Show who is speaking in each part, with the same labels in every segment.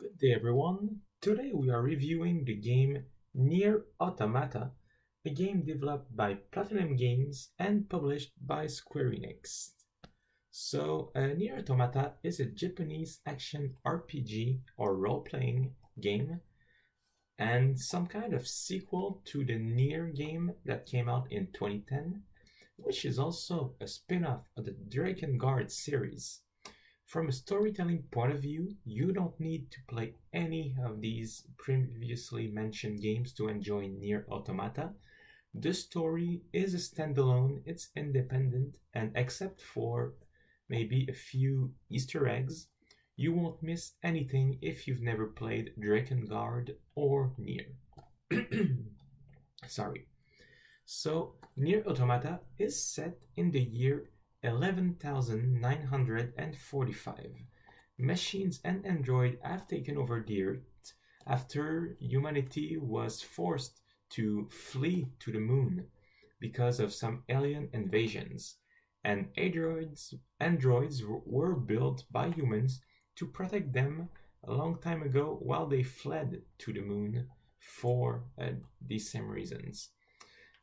Speaker 1: Good day, everyone. Today we are reviewing the game Nier Automata, a game developed by Platinum Games and published by Square Enix. Nier Automata is a Japanese action RPG or role playing game and some kind of sequel to the Nier game that came out in 2010, which is also a spin off of the Dragon Guard series. From a storytelling point of view, you don't need to play any of these previously mentioned games to enjoy Nier Automata. The story is a standalone, it's independent, and except for maybe a few Easter eggs, you won't miss anything if you've never played Drakengard or Nier. Sorry. Nier Automata is set in the year 11,945. Machines and android have taken over the Earth after humanity was forced to flee to the moon because of some alien invasions, and androids were built by humans to protect them a long time ago while they fled to the moon for these same reasons.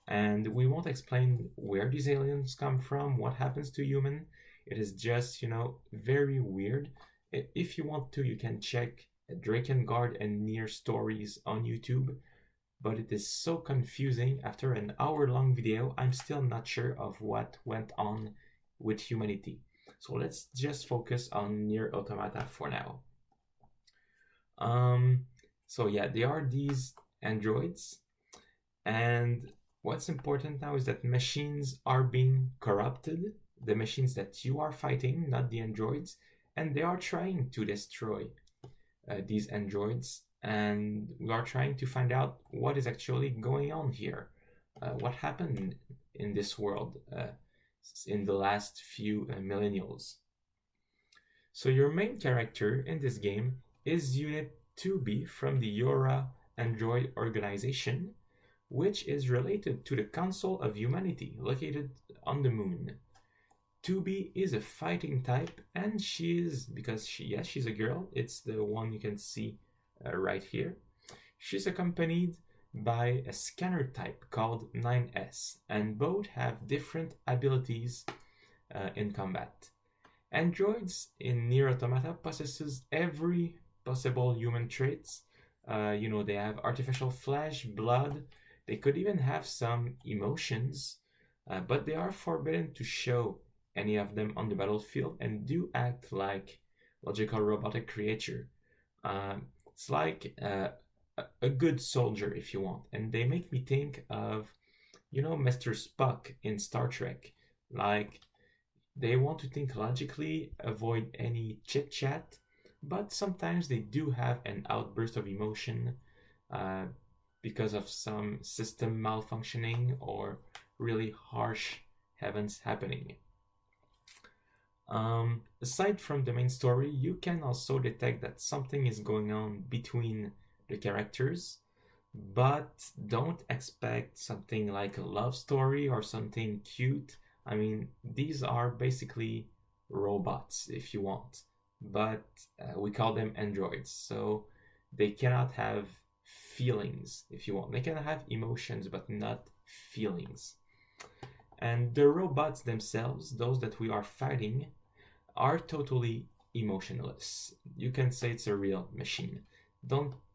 Speaker 1: And we won't explain where these aliens come from, what happens to human. It is just, very weird. If you want to, you can check Drakengard and Nier stories on YouTube, but it is so confusing. After an hour-long video, I'm still not sure of what went on with humanity. So let's just focus on Nier Automata for now. They are these androids, and what's important now is that machines are being corrupted, the machines that you are fighting, not the androids, and they are trying to destroy these androids, and we are trying to find out what is actually going on here. What happened in this world in the last few millennials. So your main character in this game is Unit 2B from the Yora Android organization, which is related to the Council of Humanity located on the moon. 2B is a fighting type, and she's a girl. It's the one you can see right here. She's accompanied by a scanner type called 9S, and both have different abilities in combat. Androids in Nier Automata possesses every possible human traits. They have artificial flesh, blood. They could even have some emotions, but they are forbidden to show any of them on the battlefield and do act like logical robotic creature. It's like a good soldier, if you want. And they make me think of, Mr. Spock in Star Trek. Like, they want to think logically, avoid any chit-chat, but sometimes they do have an outburst of emotion because of some system malfunctioning or really harsh events happening. Aside from the main story, you can also detect that something is going on between the characters, but don't expect something like a love story or something cute. I mean, these are basically robots, if you want, but we call them androids, so they cannot have feelings, if you want. They can have emotions, but not feelings. And the robots themselves, those that we are fighting, are totally emotionless. You can say it's a real machine.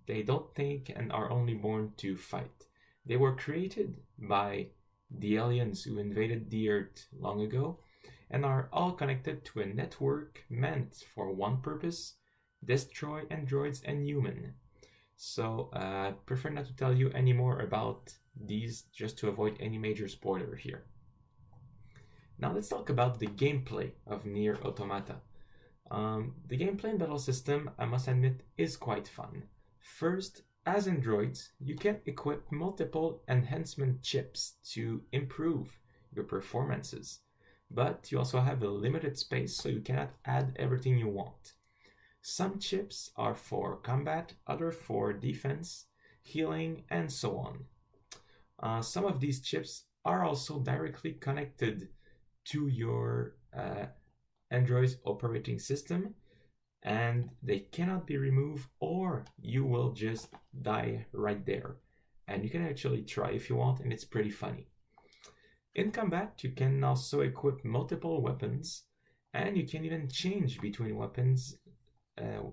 Speaker 1: They don't think and are only born to fight. They were created by the aliens who invaded the Earth long ago and are all connected to a network meant for one purpose: destroy androids and human. So I prefer not to tell you any more about these, just to avoid any major spoiler here. Now let's talk about the gameplay of Nier Automata. The gameplay and battle system, I must admit, is quite fun. First, as androids, you can equip multiple enhancement chips to improve your performances, but you also have a limited space, so you cannot add everything you want. Some chips are for combat, others for defense, healing, and so on. Some of these chips are also directly connected to your Android's operating system, and they cannot be removed, or you will just die right there. And you can actually try if you want, and it's pretty funny. In combat, you can also equip multiple weapons, and you can even change between weapons. Uh,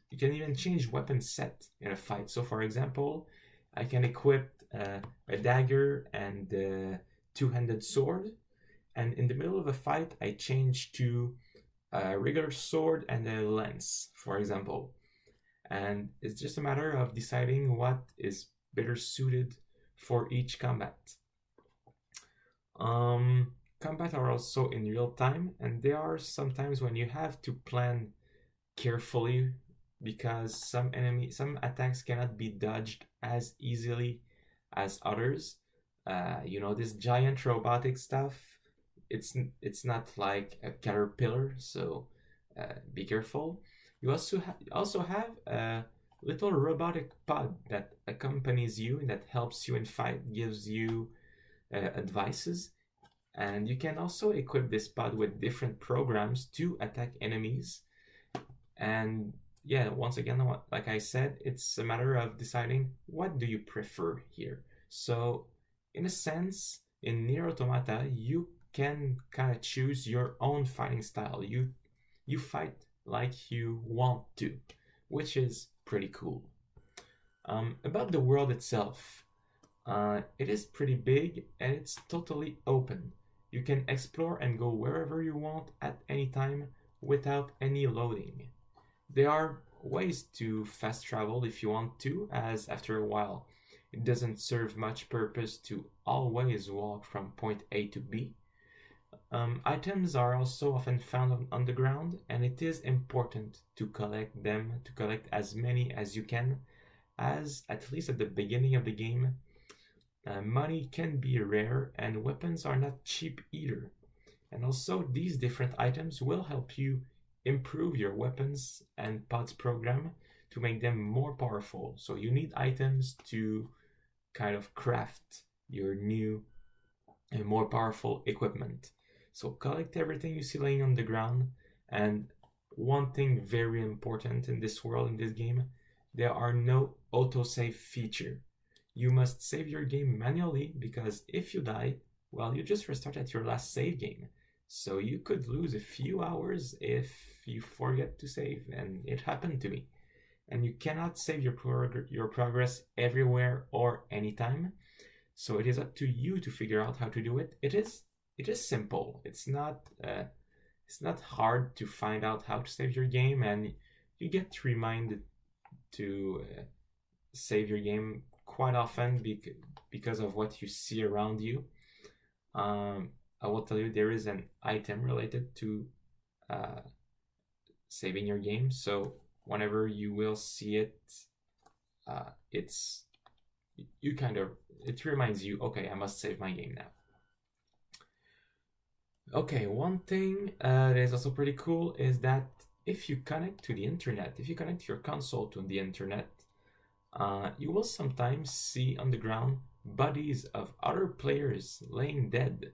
Speaker 1: you can even change weapon set in a fight. So, for example, I can equip a dagger and a two-handed sword, and in the middle of a fight, I change to a regular sword and a lance, for example. And it's just a matter of deciding what is better suited for each combat. Combat are also in real time, and there are sometimes when you have to plan carefully because some attacks cannot be dodged as easily as others. This giant robotic stuff. It's not like a caterpillar, so be careful. You also have a little robotic pod that accompanies you, that helps you in fight, gives you advices, and you can also equip this pod with different programs to attack enemies. And yeah, once again, like I said, it's a matter of deciding what do you prefer here. So in a sense, in Nier Automata, you can kind of choose your own fighting style. You fight like you want to, which is pretty cool. About the world itself, it is pretty big and it's totally open. You can explore and go wherever you want at any time without any loading. There are ways to fast travel if you want to, as after a while it doesn't serve much purpose to always walk from point A to B. Items are also often found on the ground, and it is important to collect them, to collect as many as you can, as at least at the beginning of the game, money can be rare and weapons are not cheap either. And also, these different items will help you improve your weapons and pods program to make them more powerful. So you need items to kind of craft your new and more powerful equipment. So collect everything you see laying on the ground. And one thing very important in this world, in this game, there are no autosave feature. You must save your game manually, because if you die, well, you just restart at your last save game. So you could lose a few hours if you forget to save, and it happened to me. And you cannot save your progress everywhere or anytime. So it is up to you to figure out how to do it. It is simple. It's not hard to find out how to save your game, and you get reminded to save your game quite often because of what you see around you. I will tell you there is an item related to saving your game. So whenever you will see it, it reminds you, okay, I must save my game now. Okay, one thing that is also pretty cool is that if you connect to the internet, if you connect your console to the internet, you will sometimes see on the ground bodies of other players laying dead.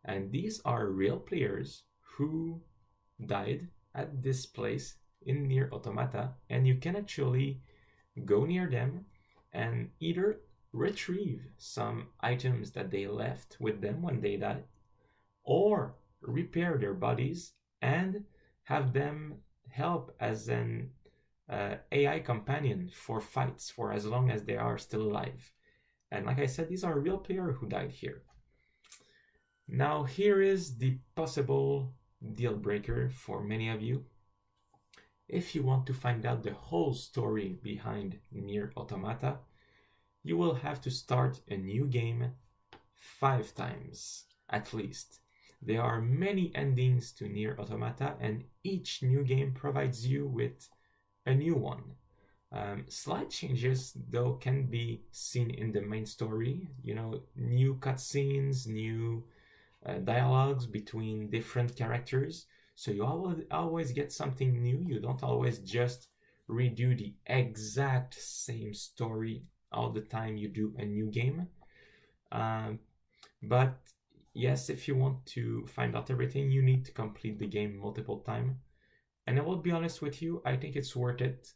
Speaker 1: And these are real players who died at this place in Nier Automata, and you can actually go near them and either retrieve some items that they left with them when they died, or repair their bodies and have them help as an AI companion for fights for as long as they are still alive. And like I said, these are real players who died here. Now, here is the possible deal breaker for many of you. If you want to find out the whole story behind Nier Automata, you will have to start a new game 5 times, at least. There are many endings to Nier Automata, and each new game provides you with a new one. Slight changes, though, can be seen in the main story. New cutscenes, new dialogues between different characters. So you always get something new. You don't always just redo the exact same story all the time you do a new game. But yes, if you want to find out everything, you need to complete the game multiple times. And I will be honest with you, I think it's worth it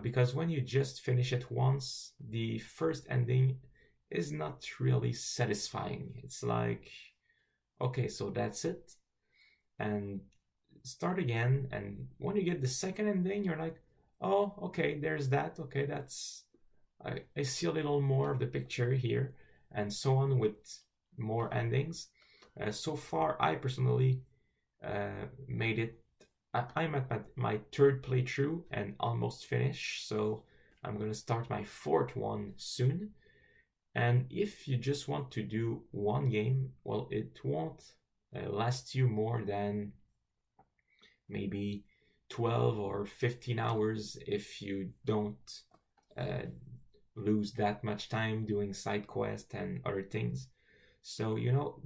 Speaker 1: because when you just finish it once, the first ending is not really satisfying. It's like, okay, so that's it, and start again. And when you get the second ending, you're like, oh, okay, there's that. Okay, that's I see a little more of the picture here, and so on with more endings. So far, I personally made it. I'm at my third playthrough and almost finished, so I'm gonna start my fourth one soon. And if you just want to do one game, well, it won't last you more than maybe 12 or 15 hours if you don't uh, lose that much time doing side quests and other things. So,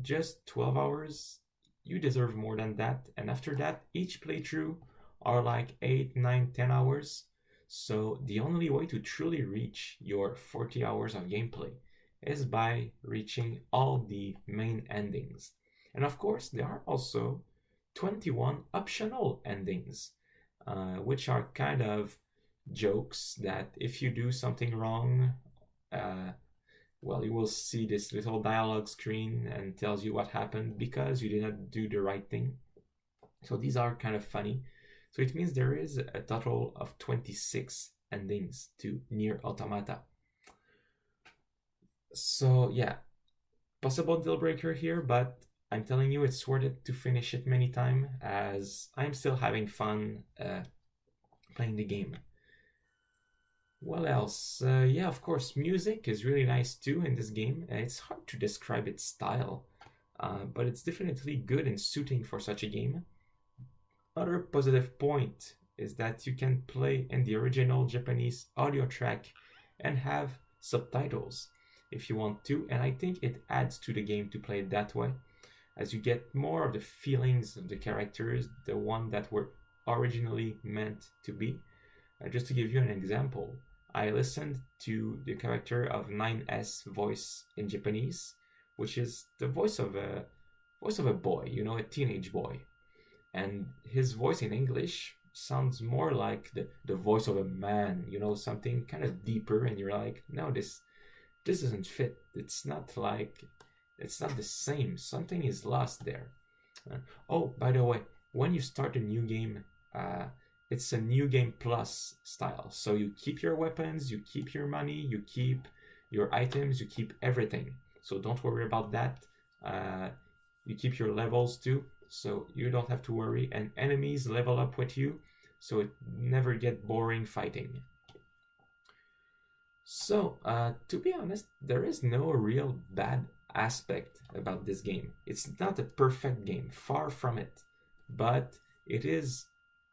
Speaker 1: just 12 hours, you deserve more than that. And after that, each playthrough are like 8, 9, 10 hours. So, the only way to truly reach your 40 hours of gameplay is by reaching all the main endings. And of course, there are also 21 optional endings, which are kind of jokes that if you do something wrong, uh, well, you will see this little dialogue screen and tells you what happened because you did not do the right thing. So these are kind of funny. So it means there is a total of 26 endings to Nier Automata. So yeah, possible deal breaker here, but I'm telling you it's worth it to finish it many times as I'm still having fun playing the game. What else? Yeah, of course, music is really nice too in this game. It's hard to describe its style, but it's definitely good and suiting for such a game. Other positive point is that you can play in the original Japanese audio track and have subtitles if you want to, and I think it adds to the game to play it that way, as you get more of the feelings of the characters, the one that were originally meant to be. Just to give you an example, I listened to the character of 9S voice in Japanese, which is the voice of a boy, a teenage boy. And his voice in English sounds more like the voice of a man, something kind of deeper, and you're like, no, this doesn't fit. It's not the same. Something is lost there. Oh, by the way, when you start a new game, it's a new game plus style. So you keep your weapons, you keep your money, you keep your items, you keep everything. So don't worry about that. You keep your levels too, so you don't have to worry. And enemies level up with you, so it never get boring fighting. So, to be honest, there is no real bad aspect about this game. It's not a perfect game, far from it, but it is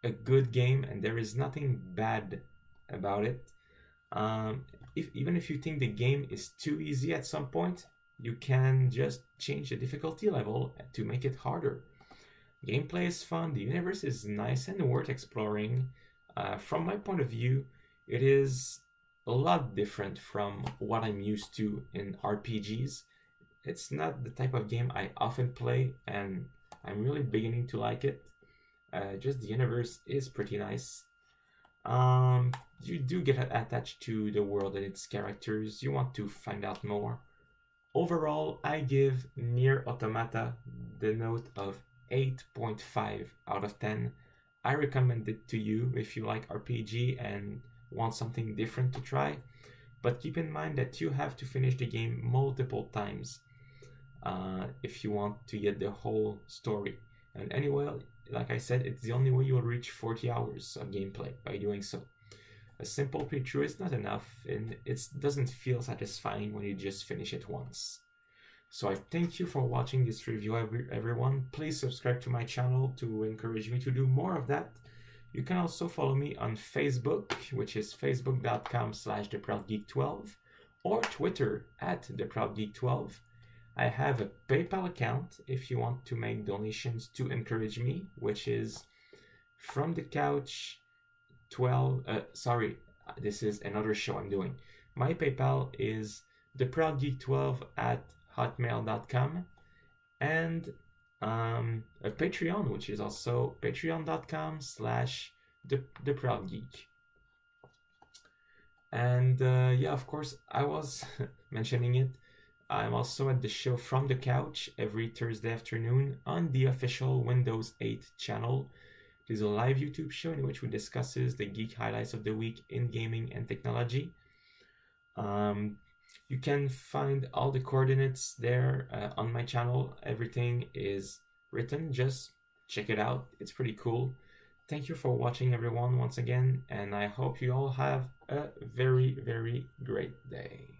Speaker 1: a good game and there is nothing bad about it. Even if you think the game is too easy at some point, you can just change the difficulty level to make it harder. Gameplay is fun, the universe is nice and worth exploring. From my point of view, it is a lot different from what I'm used to in RPGs. It's not the type of game I often play, and I'm really beginning to like it. Just the universe is pretty nice. You do get attached to the world and its characters. You want to find out more. Overall, I give Nier Automata the note of 8.5 out of 10. I recommend it to you if you like RPG and want something different to try. But keep in mind that you have to finish the game multiple times if you want to get the whole story. And anyway, like I said, it's the only way you'll reach 40 hours of gameplay by doing so. A simple playthrough is not enough, and it doesn't feel satisfying when you just finish it once. So I thank you for watching this review, everyone. Please subscribe to my channel to encourage me to do more of that. You can also follow me on Facebook, which is facebook.com/theproudgeek12, or Twitter @theproudgeek12. I have a PayPal account if you want to make donations to encourage me, which is from the couch 12. Sorry, this is another show I'm doing. My PayPal is theproudgeek12 @hotmail.com, and a Patreon, which is also patreon.com/the Proud Geek. And yeah, of course, I was mentioning it. I'm also at the show From the Couch every Thursday afternoon on the official Windows 8 channel. It is a live YouTube show in which we discusses the geek highlights of the week in gaming and technology. You can find all the coordinates there on my channel. Everything is written. Just check it out. It's pretty cool. Thank you for watching, everyone, once again, and I hope you all have a very, very great day.